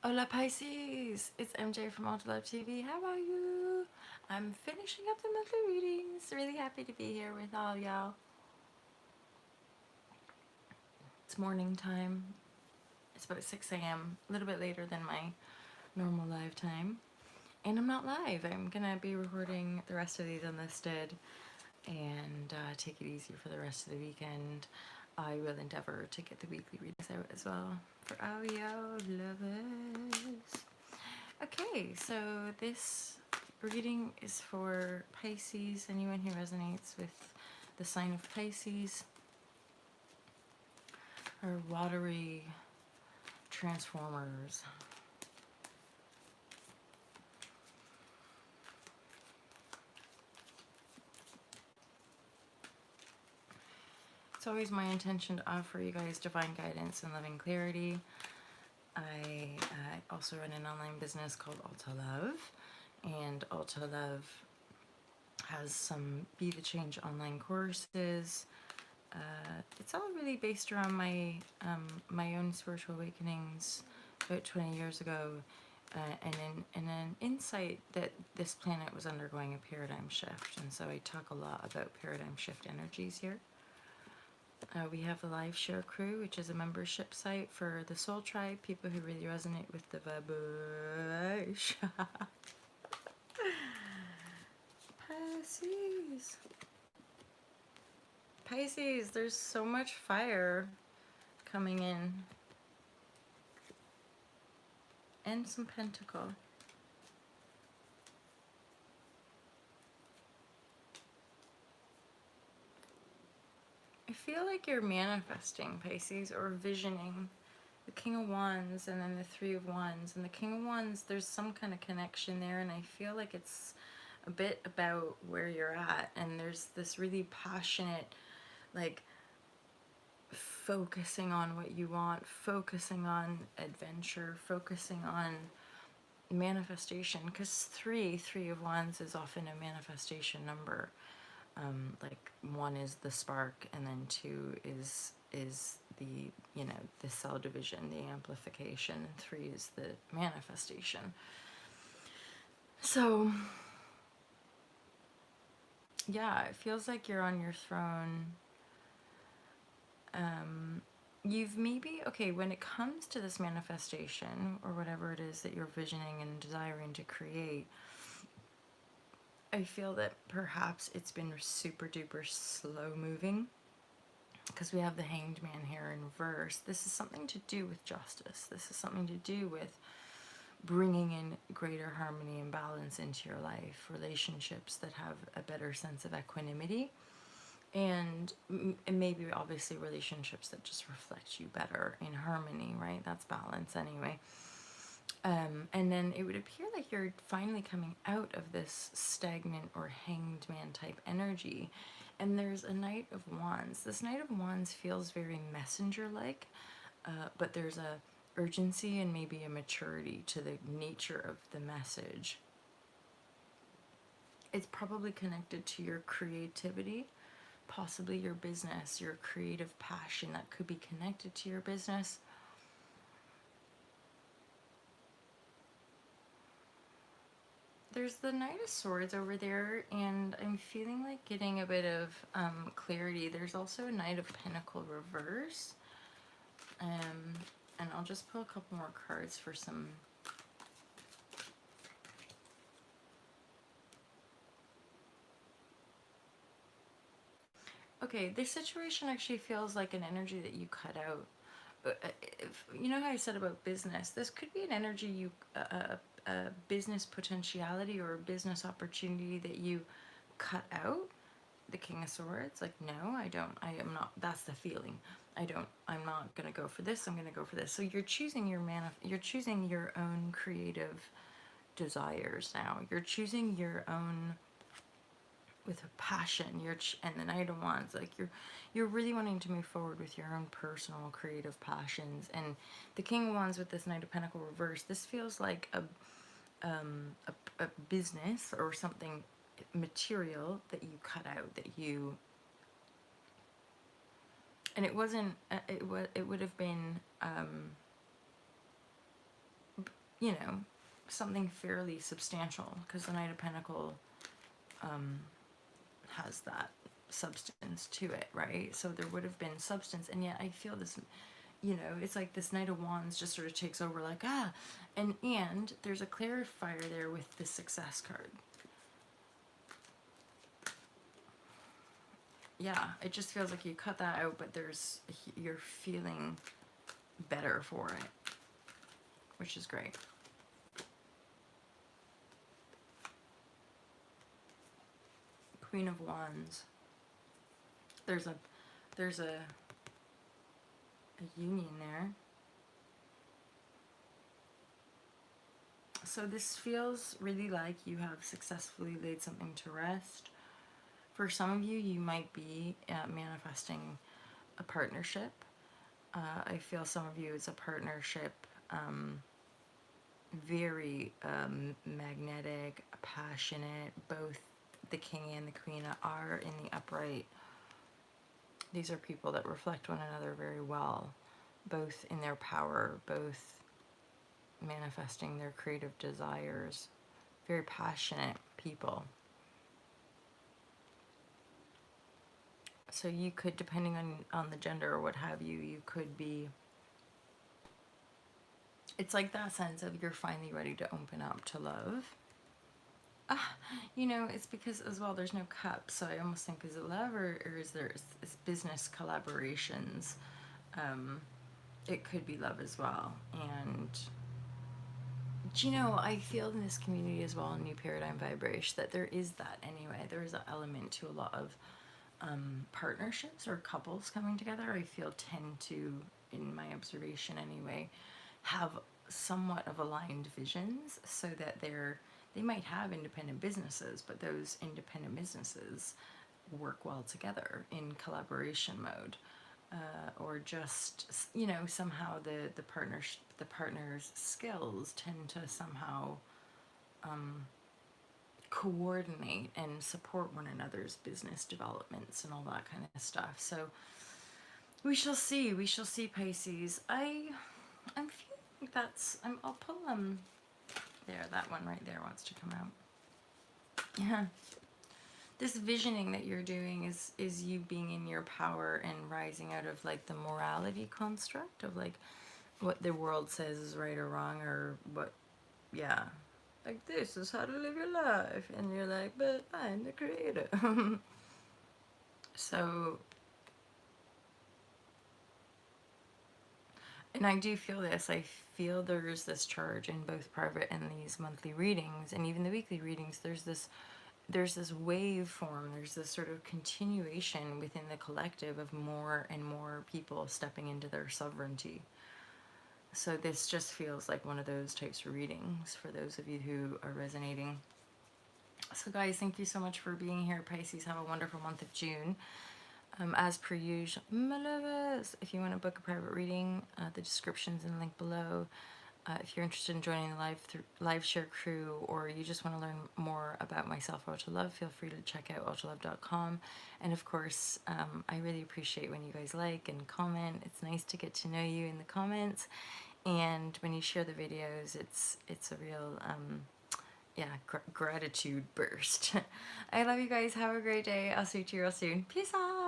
Hola Pisces! It's MJ from Alta Love TV. How are you? I'm finishing up the monthly readings. Really happy to be here with all y'all. It's morning time. It's about 6 a.m. A little bit later than my normal live time. And I'm not live. I'm gonna be recording the rest of these unlisted and take it easy for the rest of the weekend. I will endeavor to get the weekly readings out as well for all y'all lovers. Okay, so this reading is for Pisces, anyone who resonates with the sign of Pisces, or watery transformers. It's always my intention to offer you guys divine guidance and loving clarity. I also run an online business called Alta Love, and Alta Love has some Be the Change online courses. It's all really based around my own spiritual awakenings about 20 years ago, and an insight that this planet was undergoing a paradigm shift. And so I talk a lot about paradigm shift energies here. We have the Live Share Crew, which is a membership site for the Soul Tribe, people who really resonate with the vibrashe. Pisces. Pisces, there's so much fire coming in. And some pentacle. I feel like you're manifesting, Pisces, or visioning the King of Wands and then the Three of Wands. And the King of Wands, there's some kind of connection there, and I feel like it's a bit about where you're at. And there's this really passionate, like, focusing on what you want, focusing on adventure, focusing on manifestation, because three of Wands is often a manifestation number. Like 1 is the spark, and then 2 is the, you know, the cell division, the amplification, and 3 is the manifestation. So yeah, it feels like you're on your throne. You've maybe, okay, when it comes to this manifestation or whatever it is that you're visioning and desiring to create, I feel that perhaps it's been super duper slow moving, because we have the Hanged Man here in reverse. This is something to do with justice. This is something to do with bringing in greater harmony and balance into your life, relationships that have a better sense of equanimity, and maybe obviously relationships that just reflect you better in harmony, right? That's balance anyway. And then it would appear like you're finally coming out of this stagnant or hanged man type energy. And there's a Knight of Wands. This Knight of Wands feels very messenger-like, but there's a urgency and maybe a maturity to the nature of the message. It's probably connected to your creativity, possibly your business, your creative passion that could be connected to your business. There's the Knight of Swords over there, and I'm feeling like getting a bit of clarity. There's also a Knight of Pentacle reverse. And I'll just pull a couple more cards for some... Okay, this situation actually feels like an energy that you cut out. You know how I said about business? This could be an energy you... a business potentiality or a business opportunity that you cut out. The King of Swords, like, no, I am not, that's the feeling. I'm not gonna go for this, I'm gonna go for this. So you're choosing you're choosing your own creative desires now. You're choosing your own with a passion. And the Knight of Wands, like, you're really wanting to move forward with your own personal creative passions. And the King of Wands with this Knight of Pentacle reverse, this feels like a business or something material that you cut out, that you... And it wasn't, it would have been you know, something fairly substantial, because the Knight of Pentacles has that substance to it, right? So there would have been substance, and yet I feel this, you know, it's like this Knight of Wands just sort of takes over, like, and there's a clarifier there with the Success card. Yeah, it just feels like you cut that out, but you're feeling better for it, which is great. Queen of Wands. There's a union there. So this feels really like you have successfully laid something to rest. For some of you, you might be manifesting a partnership. I feel some of you, it's a partnership, very magnetic, passionate. Both the king and the queen are in the upright. These are people that reflect one another very well, both in their power, both manifesting their creative desires. Very passionate people. So you could, depending on the gender or what have you, you could be, it's like that sense of you're finally ready to open up to love. You know, it's because as well there's no cup, so I almost think, is it love, or is there, it's business collaborations? It could be love as well. And you know, I feel in this community as well, in New Paradigm Vibrashe, that there is that anyway. There is an element to a lot of partnerships or couples coming together. I feel tend to, in my observation anyway, have somewhat of aligned visions, so that they might have independent businesses, but those independent businesses work well together in collaboration mode. Or just, you know, somehow the partner's skills tend to somehow coordinate and support one another's business developments and all that kind of stuff. So we shall see. We shall see, Pisces. I'm feeling like I'll pull there. That one right there wants to come out. Yeah. This visioning that you're doing is you being in your power and rising out of like the morality construct of like what the world says is right or wrong, or what, yeah, like this is how to live your life, and you're like, but I'm the creator. So, and I do feel this, I feel there's this charge in both private and these monthly readings, and even the weekly readings. There's this waveform, there's this sort of continuation within the collective of more and more people stepping into their sovereignty. So this just feels like one of those types of readings for those of you who are resonating. So guys, thank you so much for being here, Pisces. Have a wonderful month of June. As per usual, my lovers, if you want to book a private reading, the description's in the link below. If you're interested in joining the live share crew, or you just want to learn more about myself, Ultra Love, feel free to check out ultralove.com. And of course, I really appreciate when you guys like and comment. It's nice to get to know you in the comments, and when you share the videos, it's a real gratitude burst. I love you guys. Have a great day. I'll see you real soon. Peace out.